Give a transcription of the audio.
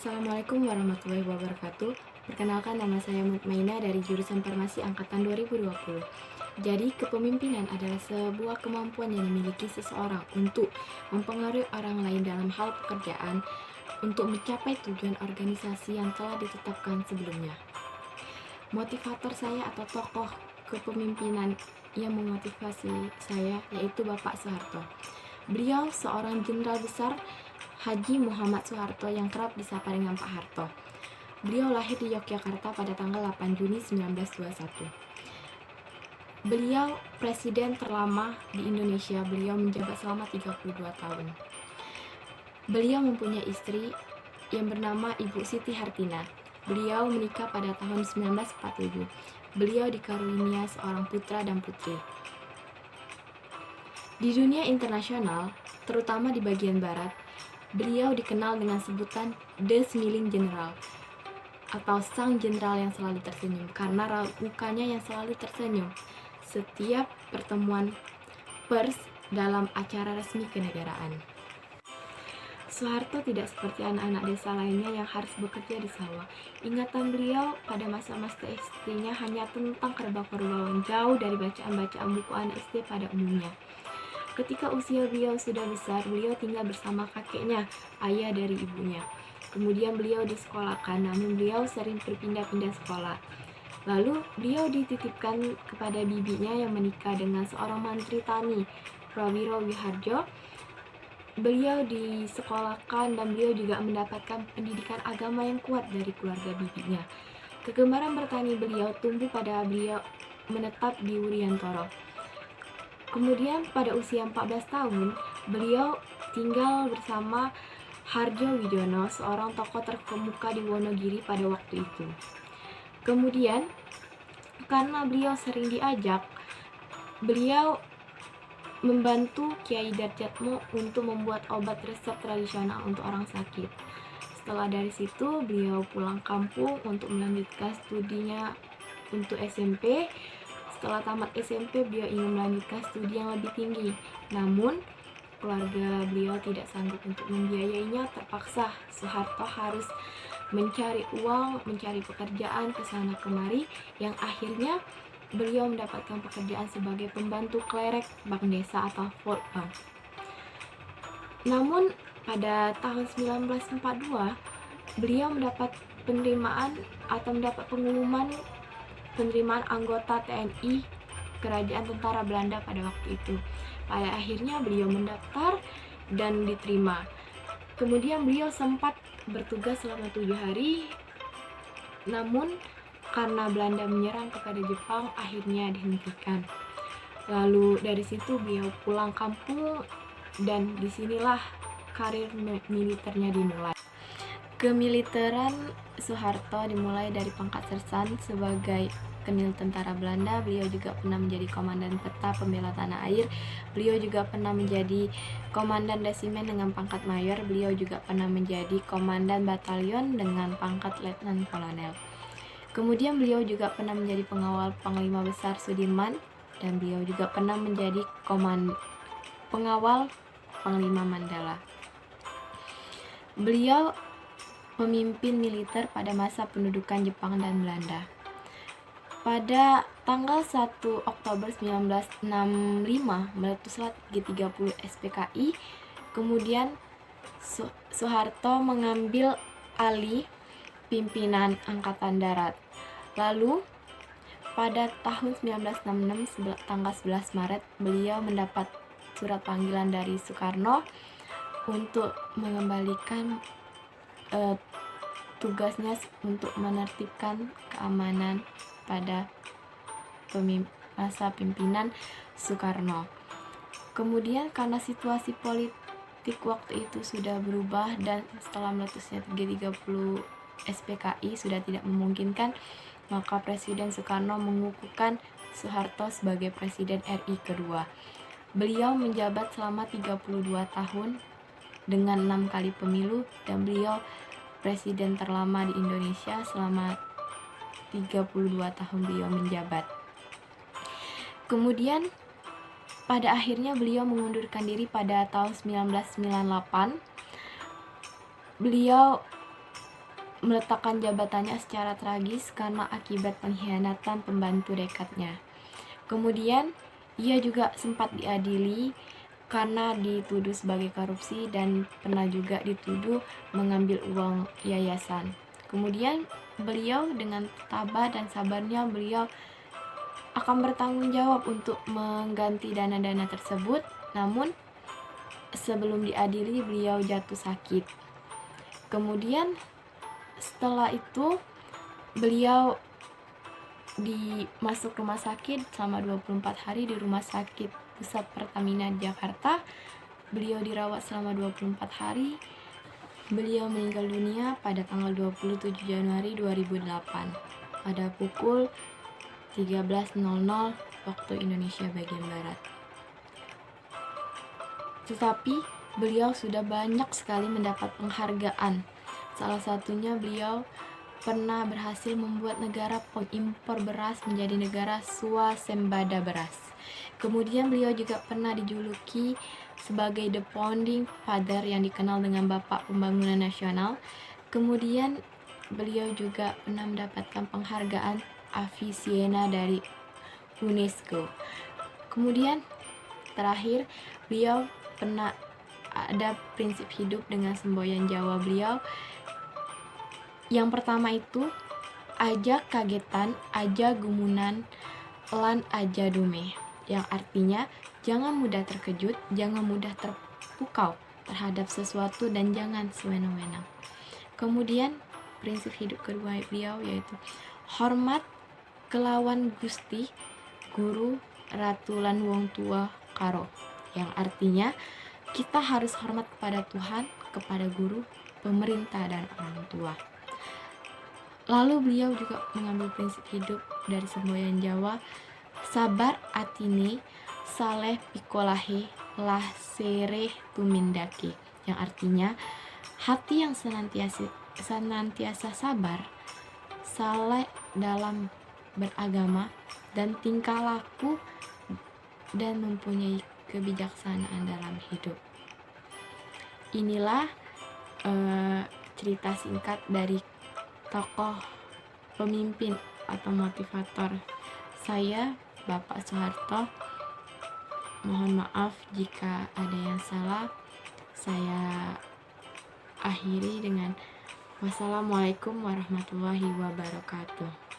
Assalamualaikum warahmatullahi wabarakatuh. Perkenalkan, nama saya Mutmainah dari jurusan Farmasi angkatan 2020. Jadi, kepemimpinan adalah sebuah kemampuan yang dimiliki seseorang untuk mempengaruhi orang lain dalam hal pekerjaan untuk mencapai tujuan organisasi yang telah ditetapkan sebelumnya. Motivator saya atau tokoh kepemimpinan yang memotivasi saya yaitu Bapak Soeharto. Beliau seorang jenderal besar Haji Muhammad Soeharto yang kerap disapa dengan Pak Harto. Beliau lahir di Yogyakarta pada tanggal 8 Juni 1921. Beliau presiden terlama di Indonesia. Beliau menjabat selama 32 tahun. Beliau mempunyai istri yang bernama Ibu Siti Hartina. Beliau menikah pada tahun 1947. Beliau dikarunia seorang putra dan putri. Di dunia internasional, terutama di bagian barat, beliau dikenal dengan sebutan The Smiling General atau Sang Jenderal yang selalu tersenyum karena mukanya yang selalu tersenyum setiap pertemuan pers dalam acara resmi kenegaraan. Soeharto tidak seperti anak-anak desa lainnya yang harus bekerja di sawah. Ingatan beliau pada masa-masa SD-nya hanya tentang kerbau-kerbauan, jauh dari bacaan-bacaan buku anak SD pada umumnya. Ketika usia beliau sudah besar, beliau tinggal bersama kakeknya, ayah dari ibunya. Kemudian beliau disekolahkan, namun beliau sering berpindah-pindah sekolah. Lalu beliau dititipkan kepada bibinya yang menikah dengan seorang mantri tani, Prawiro Wiharjo. Beliau disekolahkan dan beliau juga mendapatkan pendidikan agama yang kuat dari keluarga bibinya. Kegemaran bertani beliau tumbuh pada beliau menetap di Wuryantoro. Kemudian pada usia 14 tahun, beliau tinggal bersama Harjo Widono, seorang tokoh terkemuka di Wonogiri pada waktu itu. Kemudian, karena beliau sering diajak, beliau membantu Kiai Darjatmo untuk membuat obat resep tradisional untuk orang sakit. Setelah dari situ, beliau pulang kampung untuk melanjutkan studinya untuk SMP. Setelah tamat SMP, beliau ingin melanjutkan studi yang lebih tinggi. Namun, keluarga beliau tidak sanggup untuk membiayainya. Terpaksa Soeharto harus mencari uang, mencari pekerjaan ke sana kemari, yang akhirnya beliau mendapatkan pekerjaan sebagai pembantu klerek bank desa atau Volt Bank. Namun, pada tahun 1942, beliau mendapat penerimaan atau mendapat pengumuman penerimaan anggota TNI Kerajaan Tentara Belanda pada waktu itu. Pada akhirnya beliau mendaftar dan diterima. Kemudian beliau sempat bertugas selama 7 hari, namun karena Belanda menyerang kepada Jepang, akhirnya dihentikan. Lalu dari situ beliau pulang kampung dan disinilah karir militernya dimulai. Kemiliteran Soeharto dimulai dari pangkat sersan sebagai Kenil Tentara Belanda. Beliau juga pernah menjadi komandan peta pembela tanah air. Beliau juga pernah menjadi komandan desimen dengan pangkat mayor. Beliau juga pernah menjadi komandan batalion dengan pangkat letnan kolonel. Kemudian beliau juga pernah menjadi pengawal Panglima Besar Sudirman, dan beliau juga pernah menjadi pengawal Panglima Mandala. Beliau pemimpin militer pada masa pendudukan Jepang dan Belanda. Pada tanggal 1 Oktober 1965 meletuslah G30 SPKI. Kemudian Soeharto mengambil alih pimpinan Angkatan Darat. Lalu pada tahun 1966 tanggal 11 Maret beliau mendapat surat panggilan dari Soekarno untuk mengembalikan tugasnya untuk menertibkan keamanan pada masa pimpinan Soekarno. Kemudian karena situasi politik waktu itu sudah berubah dan setelah meletusnya G30 SPKI sudah tidak memungkinkan, maka Presiden Soekarno mengukuhkan Soeharto sebagai Presiden RI kedua. Beliau menjabat selama 32 tahun dengan 6 kali pemilu, dan beliau presiden terlama di Indonesia selama 32 tahun beliau menjabat. Kemudian pada akhirnya beliau mengundurkan diri pada tahun 1998. Beliau meletakkan jabatannya secara tragis karena akibat pengkhianatan pembantu dekatnya. Kemudian ia juga sempat diadili karena dituduh sebagai korupsi dan pernah juga dituduh mengambil uang yayasan. Kemudian beliau dengan tabah dan sabarnya beliau akan bertanggung jawab untuk mengganti dana-dana tersebut. Namun sebelum diadili beliau jatuh sakit. Kemudian setelah itu beliau masuk rumah sakit selama 24 hari di Rumah Sakit Pusat Pertamina Jakarta. Beliau dirawat selama 24 hari. Beliau meninggal dunia pada tanggal 27 Januari 2008 pada pukul 13.00 waktu Indonesia bagian Barat. Tetapi beliau sudah banyak sekali mendapat penghargaan. Salah satunya beliau pernah berhasil membuat negara pengimpor beras menjadi negara swasembada beras. Kemudian beliau juga pernah dijuluki sebagai The Founding Father yang dikenal dengan Bapak Pembangunan Nasional. Kemudian beliau juga pernah mendapatkan penghargaan Avicenna dari UNESCO. Kemudian terakhir beliau pernah ada prinsip hidup dengan semboyan Jawa beliau. Yang pertama itu aja kagetan, aja gumunan, lan aja dume, yang artinya jangan mudah terkejut, jangan mudah terpukau terhadap sesuatu dan jangan sewenang-wenang. Kemudian prinsip hidup kedua beliau yaitu hormat kelawan Gusti, guru, ratu lan wong tua karo, yang artinya kita harus hormat kepada Tuhan, kepada guru, pemerintah dan orang tua. Lalu beliau juga mengambil prinsip hidup dari semboyan Jawa, sabar atine, saleh pikolahe, lah sereh tumindake, yang artinya hati yang senantiasa sabar, saleh dalam beragama, dan tingkah laku dan mempunyai kebijaksanaan dalam hidup. Inilah cerita singkat dari tokoh pemimpin atau motivator saya, Bapak Soeharto. Mohon maaf jika ada yang salah. Saya akhiri dengan wassalamualaikum warahmatullahi wabarakatuh.